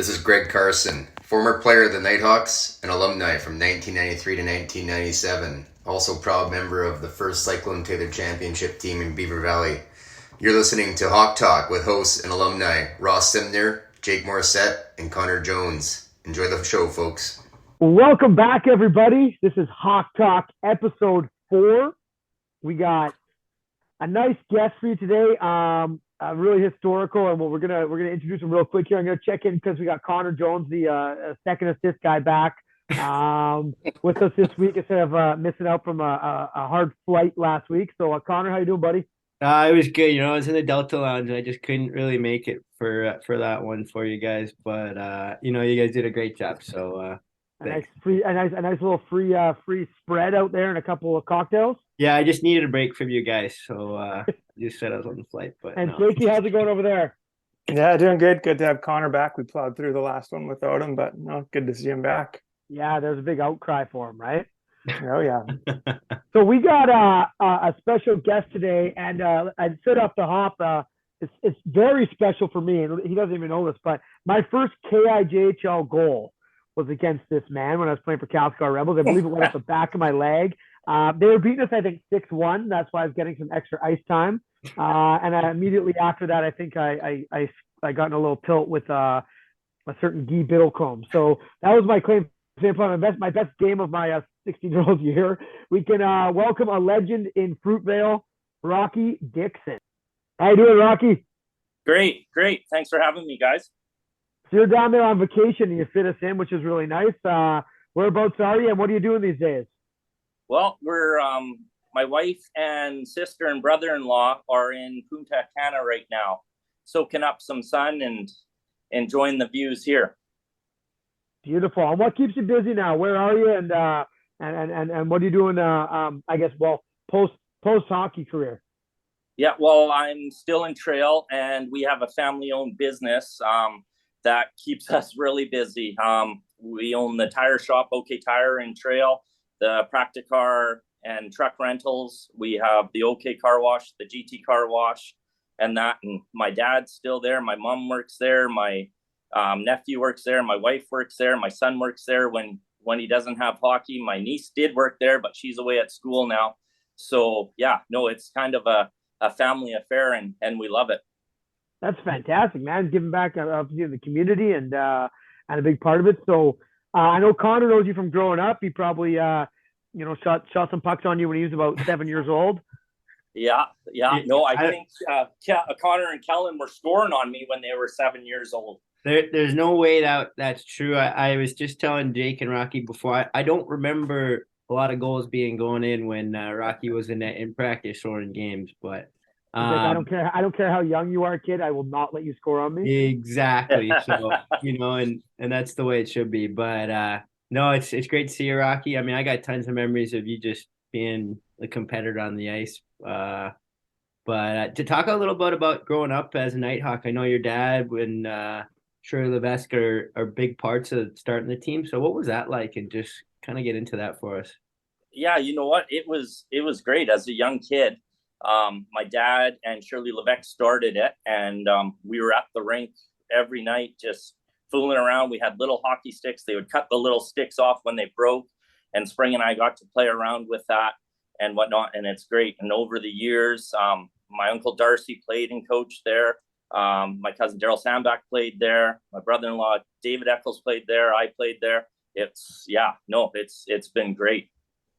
This is Greg Carson, former player of the Nitehawks and alumni from 1993 to 1997. Also proud member of the first Cyclone Taylor Championship team in Beaver Valley. You're listening to Hawk Talk with hosts and alumni Ross Simner, Jake Morissette, and Connor Jones. Enjoy the show, folks. Welcome back, everybody. This is Hawk Talk, episode 4. We got a nice guest for you today. Really historical, and we're gonna introduce him real quick here. I'm gonna check in because we got Connor Jones, the second assist guy, back with us this week instead of missing out from a hard flight last week. So, Connor, how you doing, buddy? It was good. I was in the Delta Lounge. I just couldn't really make it for that one for you guys, but you guys did a great job. So a nice little free spread out there and a couple of cocktails. Yeah, I just needed a break from you guys, so just said I was on the flight. But and Jakey, how's it going over there? Yeah, doing good. Good to have Connor back. We plowed through the last one without him, but no, good to see him back. Yeah, there's a big outcry for him, right? Oh yeah. So we got a special guest today, and I set up the hop. It's very special for me, and he doesn't even know this, but my first KIJHL goal was against this man when I was playing for Calscar Rebels. I believe it went up the back of my leg. They were beating us, I think, 6-1. That's why I was getting some extra ice time. And immediately after that, I think I got in a little tilt with a certain Guy Biddlecombe. So that was my claim to fame. My best game of my 16-year-old year. We can welcome a legend in Fruitvale, Rocky Dickson. How you doing, Rocky? Great. Thanks for having me, guys. So you're down there on vacation and you fit us in, which is really nice. Whereabouts are you and what are you doing these days? Well, we're my wife and sister and brother-in-law are in Punta Cana right now, soaking up some sun and enjoying the views here. Beautiful. And what keeps you busy now? Where are you and what are you doing? I guess post hockey career. Yeah, well, I'm still in trail, and we have a family-owned business that keeps us really busy. We own the tire shop, OK Tire and Trail, the Practicar and truck rentals. We have the OK Car Wash, the GT Car Wash, and that. And my dad's still there. My mom works there. My nephew works there. My wife works there. My son works there when he doesn't have hockey. My niece did work there, but she's away at school now. So, yeah, no, it's kind of a family affair, and we love it. That's fantastic, man. Giving back to the community and a big part of it. So I know Connor knows you from growing up. He probably shot some pucks on you when he was about 7 years old. Yeah. No, I think Connor and Kellen were scoring on me when they were 7 years old. There's no way that's true. I was just telling Jake and Rocky before. I don't remember a lot of goals being going in when Rocky was in practice or in games, but I don't care how young you are, kid. I will not let you score on me. Exactly. So and that's the way it should be. But no, it's great to see you, Rocky. I mean, I got tons of memories of you just being a competitor on the ice. But to talk a little bit about growing up as a Nitehawk, I know your dad and Shirley Levesque are big parts of starting the team. So what was that like? And just kind of get into that for us. Yeah, you know what? It was great as a young kid. My dad and Shirley Levesque started it, and we were at the rink every night just fooling around. We had little hockey sticks. They would cut the little sticks off when they broke, and Spring and I got to play around with that and whatnot, and it's great. And over the years, my uncle Darcy played and coached there. My cousin Daryl Sandbach played there. My brother-in-law David Eccles played there. I played there. It's been great.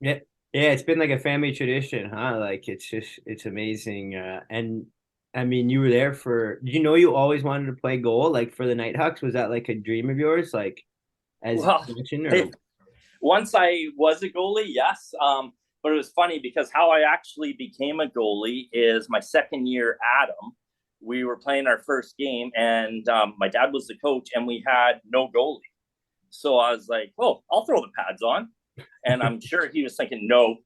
Yeah, it's been like a family tradition, huh? Like it's amazing. And I mean, you were there you always wanted to play goal, like for the Nitehawks? Was that like a dream of yours? Like once I was a goalie, yes. But it was funny because how I actually became a goalie is my second year, Adam. We were playing our first game, and my dad was the coach, and we had no goalie. So I was like, "Oh, I'll throw the pads on." And I'm sure he was thinking, no,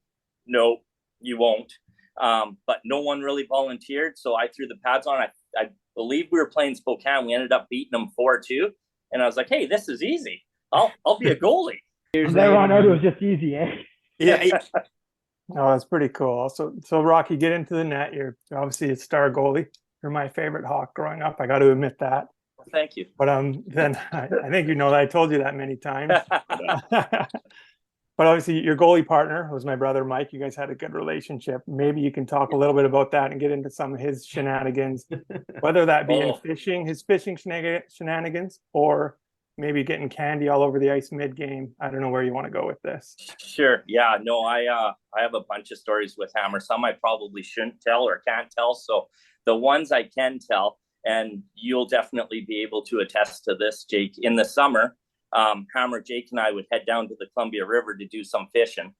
you won't. But no one really volunteered. So I threw the pads on. I believe we were playing Spokane. We ended up beating them 4-2. And I was like, hey, this is easy. I'll be a goalie. From there on out, it was just easy, eh? Yeah. Oh, that's pretty cool. So Rocky, get into the net. You're obviously a star goalie. You're my favorite Hawk growing up. I got to admit that. Thank you. But then I think you know that I told you that many times. But obviously, your goalie partner was my brother Mike. You guys had a good relationship. Maybe you can talk a little bit about that and get into some of his shenanigans, whether that be in fishing, his fishing shenanigans, or maybe getting candy all over the ice mid-game. I don't know where you want to go with this. Sure. Yeah. No, I have a bunch of stories with Hammer. Some I probably shouldn't tell or can't tell. So the ones I can tell, and you'll definitely be able to attest to this, Jake, in the summer, Hammer, Jake, and I would head down to the Columbia River to do some fishing.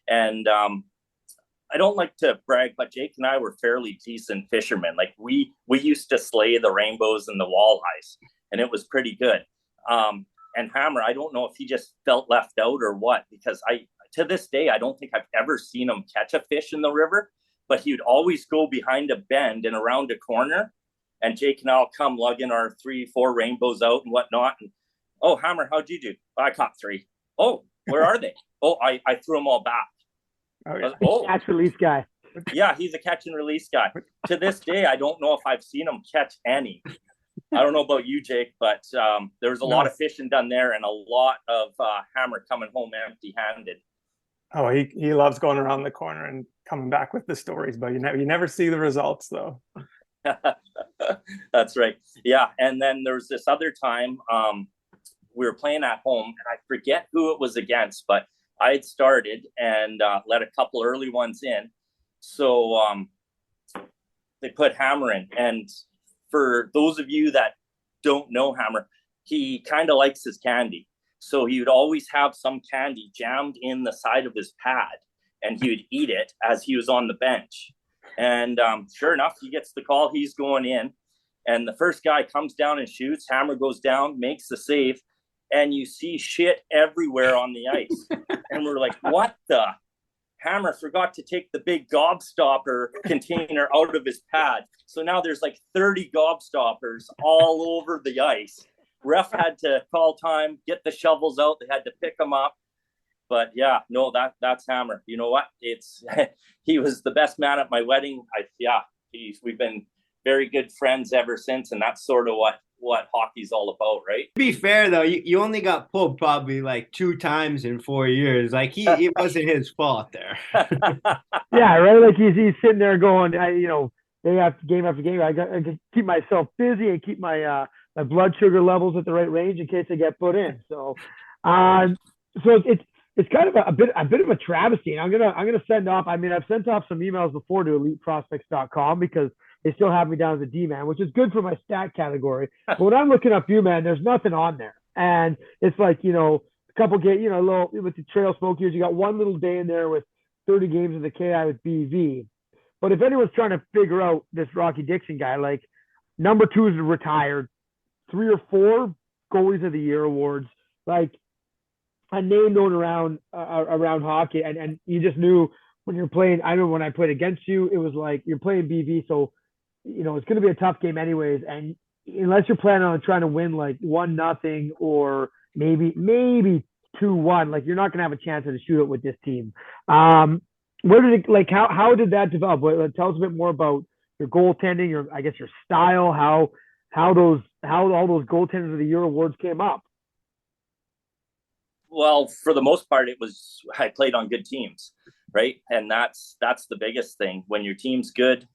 And I don't like to brag, but Jake and I were fairly decent fishermen. Like we used to slay the rainbows and the walleyes, and it was pretty good. And Hammer, I don't know if he just felt left out or what, because to this day, I don't think I've ever seen him catch a fish in the river, but he would always go behind a bend and around a corner, and Jake and I'll come lugging our 3-4 rainbows out and whatnot. And, oh, Hammer, how'd you do? I caught 3. Oh, where are they? Oh, I threw them all back. Catch release guy. Yeah, he's a catch and release guy. To this day, I don't know if I've seen him catch any. I don't know about you, Jake, but there was a lot of fishing done there and a lot of Hammer coming home empty-handed. Oh, he loves going around the corner and coming back with the stories, but you never see the results, though. That's right. Yeah, and then there was this other time we were playing at home, and I forget who it was against, but I had started and let a couple early ones in. So they put Hammer in, and for those of you that don't know Hammer, he kind of likes his candy. So he would always have some candy jammed in the side of his pad, and he would eat it as he was on the bench. And sure enough, he gets the call, he's going in. And the first guy comes down and shoots. Hammer goes down, makes the save, and you see shit everywhere on the ice. And we're like, what the? Hammer forgot to take the big gobstopper container out of his pad. So now there's like 30 gobstoppers all over the ice. Ref had to call time, get the shovels out. They had to pick them up. But yeah, no, that's Hammer. You know what? He was the best man at my wedding. We've been very good friends ever since, and that's sort of what hockey's all about, right? To be fair though, you only got pulled probably like 2 times in 4 years. Like it wasn't his fault there. Yeah, right. Like he's sitting there going, game after game, I got to keep myself busy and keep my my blood sugar levels at the right range in case I get put in. So, it's kind of a bit of a travesty. And I'm gonna send off. I mean, I've sent off some emails before to eliteprospects.com because they still have me down as a D-man, which is good for my stat category. But when I'm looking up you, man, there's nothing on there. And it's like, a couple games, a little with the trail smoke years, you got one little day in there with 30 games of the KI with BV. But if anyone's trying to figure out this Rocky Dickson guy, like number 2 is retired, 3 or 4 goalies of the year awards, like a name known around hockey. And you just knew when you're playing, I know when I played against you, it was like you're playing BV. So, it's going to be a tough game anyways. And unless you're planning on trying to win like 1-0 or maybe 2-1, like you're not going to have a chance at a shootout with this team. Where did it, like, how did that develop? Tell us a bit more about your goaltending, your style, how all those goaltenders of the year awards came up. Well, for the most part, I played on good teams, right? And that's the biggest thing. When your team's good,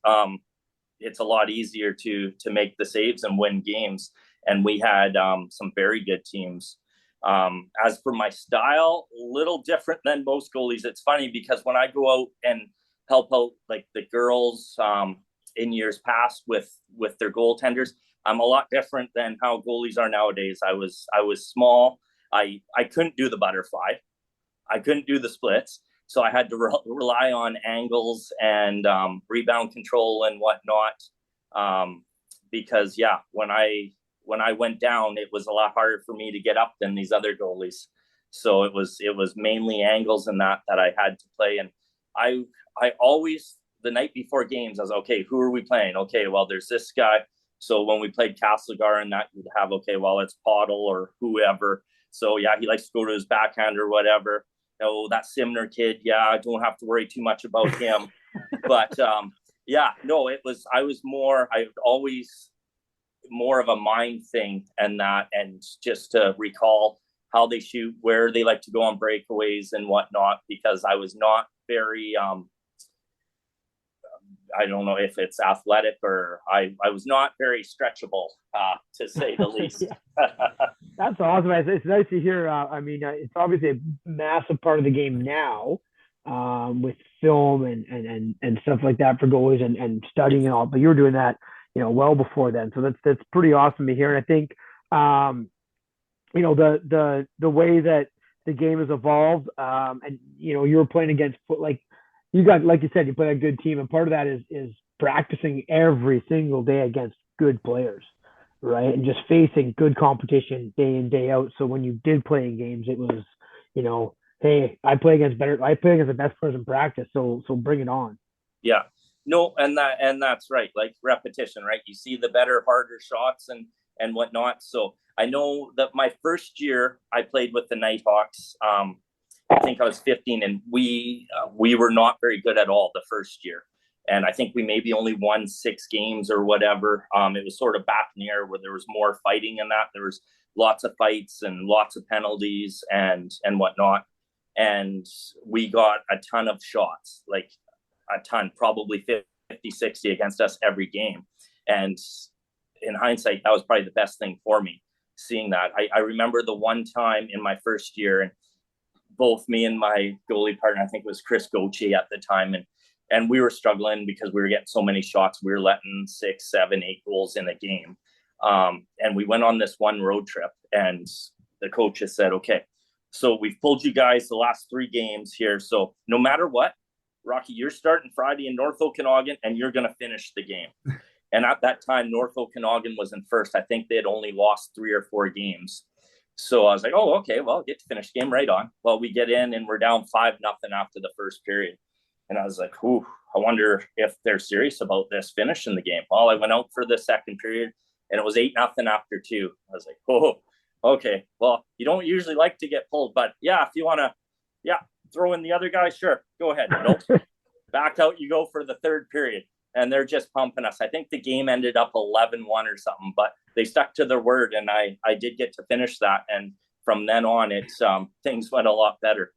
it's a lot easier to make the saves and win games. And we had some very good teams. As for my style, a little different than most goalies. It's funny because when I go out and help out like the girls in years past with their goaltenders, I'm a lot different than how goalies are nowadays. I was small. I couldn't do the butterfly. I couldn't do the splits. So I had to rely on angles and rebound control and whatnot. Because when I went down, it was a lot harder for me to get up than these other goalies. So it was mainly angles and that I had to play. And I always, the night before games, I was, okay, who are we playing? Okay, well, there's this guy. So when we played Castlegar and that, you'd have, okay, well, it's Pottle or whoever. So he likes to go to his backhand or whatever. Oh, that Simner kid, I don't have to worry too much about him. But I was more, I always more of a mind thing and just to recall how they shoot, where they like to go on breakaways and whatnot, because I was not very, I don't know if it's athletic or I was not very stretchable, to say the least. That's awesome. It's nice to hear. I mean, it's obviously a massive part of the game now, with film and stuff like that for goalies and studying and all. But you were doing that, well before then. So that's pretty awesome to hear. And I think, the way that the game has evolved, and you were playing against like you said, you play a good team, and part of that is practicing every single day against good players, right? And just facing good competition day in, day out. So when you did play in games, it was, hey, I play against the best players in practice. So bring it on. Yeah, no. And that's right. Like repetition, right? You see the better, harder shots and whatnot. So I know that my first year I played with the Nitehawks. I think I was 15, and we were not very good at all the first year. And I think we maybe only won 6 games or whatever. It was sort of back in the air where there was more fighting in that. There was lots of fights and lots of penalties and whatnot. And we got a ton of shots, like a ton, probably 50, 60 against us every game. And in hindsight, that was probably the best thing for me, seeing that. I remember the one time in my first year, and both me and my goalie partner, I think it was Chris Gauthier at the time, and we were struggling because we were getting so many shots. We were letting 6, 7, 8 goals in a game. And we went on this one road trip, and the coach has said, okay, so we've pulled you guys the last 3 games here. So no matter what, Rocky, you're starting Friday in North Okanagan, and you're going to finish the game. And at that time, North Okanagan was in first. I think they had only lost 3 or 4 games. So I was like, oh, okay, well, get to finish the game right on. Well, we get in and we're down 5-0 after the first period. And I was like, ooh, I wonder if they're serious about this finishing the game. Well, I went out for the second period and it was 8-0 after 2. I was like, oh, okay. Well, you don't usually like to get pulled, but yeah, if you want to, throw in the other guy, sure, go ahead. Nope. Back out you go for the third period. And they're just pumping us. I think the game ended up 11-1 or something, but they stuck to their word, and I did get to finish that. And from then on, it's things went a lot better.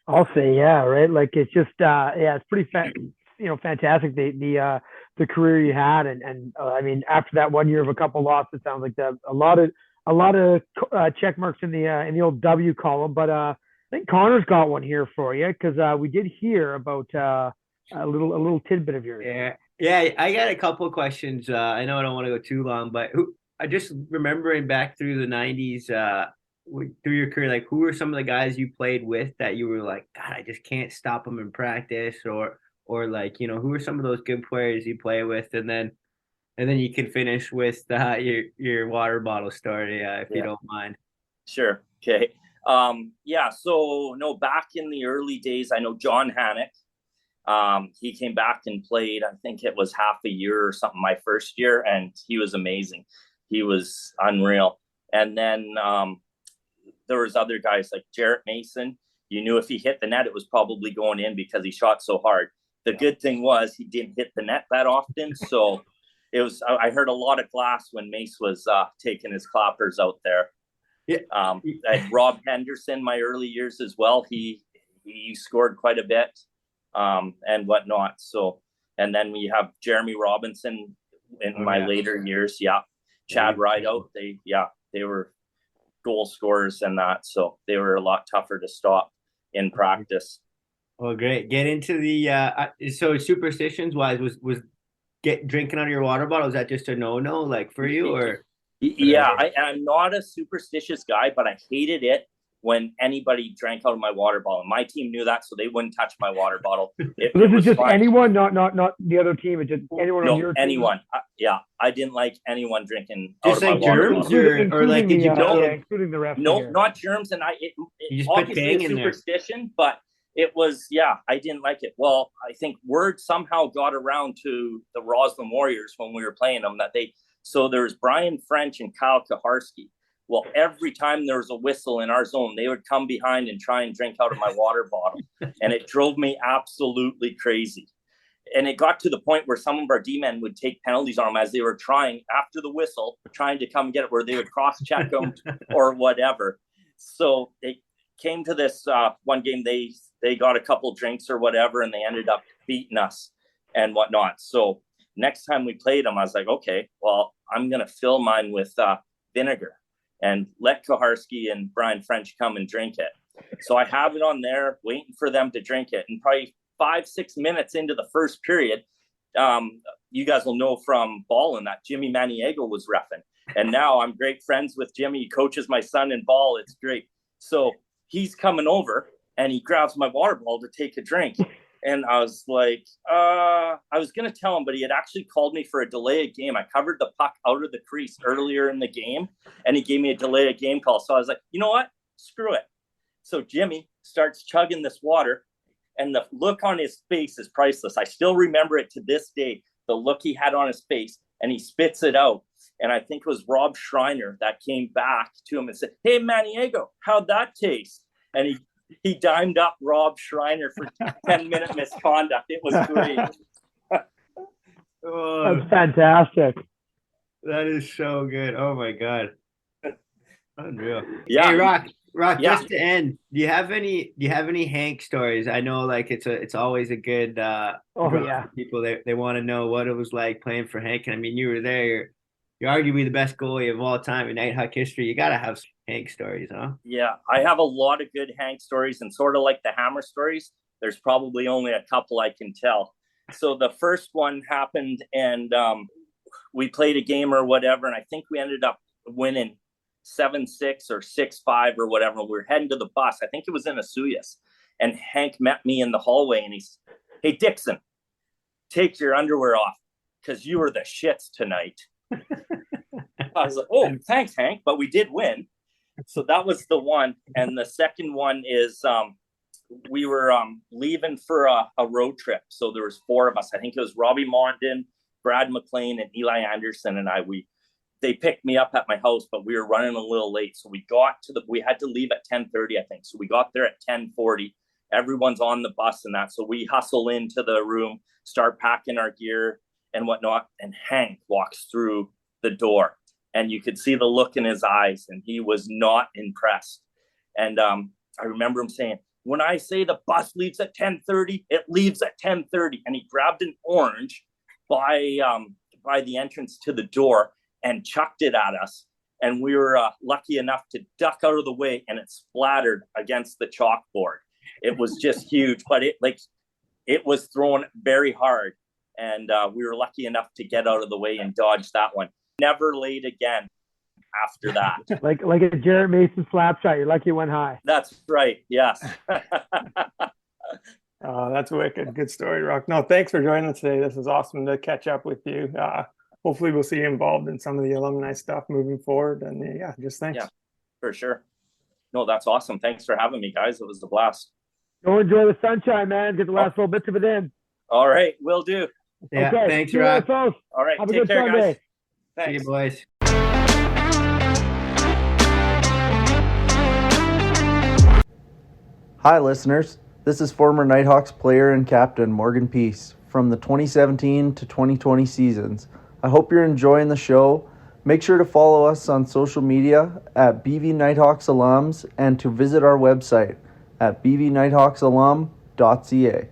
I'll say, yeah, right. Like it's just, it's pretty fantastic. The career you had, and I mean, after that 1 year of a couple losses, it sounds like that a lot of check marks in the old W column. But I think Connor's got one here for you, because we did hear about a little tidbit of yours. Yeah, I got a couple of questions. I know I don't want to go too long, but I just remembering back through the 90s, through your career, like who were some of the guys you played with that you were like, God, I just can't stop them in practice, or like, who are some of those good players you play with, and then you can finish with your water bottle story, if you don't mind. Sure. Okay. So no, back in the early days, I know John Hannock. He came back and played, I think it was half a year or something my first year, and he was amazing. He was unreal. And then there was other guys like Jarrett Mason. You knew if he hit the net, it was probably going in because he shot so hard. The good thing was he didn't hit the net that often. So it was, I heard a lot of glass when Mace was taking his clappers out there. Yeah. I had Rob Henderson my early years as well. He scored quite a bit. And whatnot. So, and then we have Jeremy Robinson in my later years. Yeah. Chad Rideout. They were goal scorers and that. So they were a lot tougher to stop in practice. Oh, great. Get into the, so superstitions wise, was drinking out of your water bottle, is that just a no-no like for you, or? Yeah, I'm not a superstitious guy, but I hated it when anybody drank out of my water bottle. My team knew that, so they wouldn't touch my water bottle. This is just fun. Anyone, not the other team. It's just anyone on your team. Anyone. I didn't like anyone drinking just out of my water germs, or like did you know? Including the ref. No, not germs, and you just obviously put a superstition, but it was I didn't like it. Well, I think word somehow got around to the Roslyn Warriors when we were playing them so there's Brian French and Kyle Kaharski. Well, every time there was a whistle in our zone, they would come behind and try and drink out of my water bottle. And it drove me absolutely crazy. And it got to the point where some of our D-men would take penalties on them as they were trying, after the whistle, trying to come get it, where they would cross-check them or whatever. So it came to this one game, they got a couple drinks or whatever, and they ended up beating us and whatnot. So next time we played them, I was like, okay, well, I'm going to fill mine with vinegar and let Koharski and Brian French come and drink it. So I have it on there waiting for them to drink it. And probably 5-6 minutes into the first period, you guys will know from balling that Jimmy Maniego was reffing. And now I'm great friends with Jimmy. He coaches my son in ball. It's great. So he's coming over and he grabs my water bottle to take a drink. And I was like, I was going to tell him, but he had actually called me for a delay of game. I covered the puck out of the crease earlier in the game, and he gave me a delay of game call. So I was like, you know what? Screw it. So Jimmy starts chugging this water, and the look on his face is priceless. I still remember it to this day, the look he had on his face, and he spits it out. And I think it was Rob Schreiner that came back to him and said, hey, Maniego, how'd that taste? And he dimed up Rob Schreiner for 10-minute misconduct. It was great. That's fantastic. That is so good. Oh my God. Unreal. Yeah. Hey, Rock, Yeah. just to end, do you have any Hank stories? I know like it's always a good draw for people. They want to know what it was like playing for Hank. And I mean, you were there. You're arguably the best goalie of all time in Nitehawk history. You got to have some Hank stories, huh? Yeah, I have a lot of good Hank stories, and sort of like the Hammer stories, there's probably only a couple I can tell. So the first one happened, and we played a game or whatever, and I think we ended up winning 7-6 or 6-5 or whatever. We were heading to the bus. I think it was in Asuyas, and Hank met me in the hallway, and he's, hey, Dickson, take your underwear off because you were the shits tonight. I was like, oh, thanks, Hank. But we did win. So that was the one. And the second one is we were leaving for a road trip. So there was 4 of us. I think it was Robbie Mondin, Brad McLean, and Eli Anderson and I. They picked me up at my house, but we were running a little late. So we had to leave at 10:30, I think. So we got there at 10:40. Everyone's on the bus and that. So we hustle into the room, start packing our gear and whatnot. And Hank walks through the door, and you could see the look in his eyes, and he was not impressed. And I remember him saying, when I say the bus leaves at 10:30, it leaves at 10:30. And he grabbed an orange by the entrance to the door and chucked it at us. And we were lucky enough to duck out of the way, and it splattered against the chalkboard. It was just huge, but it was thrown very hard. And we were lucky enough to get out of the way and dodge that one. Never laid again after that. like a Jarrett Mason slap shot. You're lucky it went high. That's right. Yes. That's wicked. Good story, Rock. No, thanks for joining us today. This is awesome to catch up with you. Hopefully we'll see you involved in some of the alumni stuff moving forward. And just thanks. Yeah, for sure. No, that's awesome. Thanks for having me, guys. It was a blast. Go enjoy the sunshine, man. Get the last little bits of it in. All right. Will do. Yeah. Okay. Thanks, Rock. All right. Have a good care, Sunday. Guys. Thanks. See you, boys. Hi, listeners. This is former Nitehawks player and captain Morgan Peace from the 2017 to 2020 seasons. I hope you're enjoying the show. Make sure to follow us on social media at BV Nitehawks Alums and to visit our website at bvnighthawksalum.ca.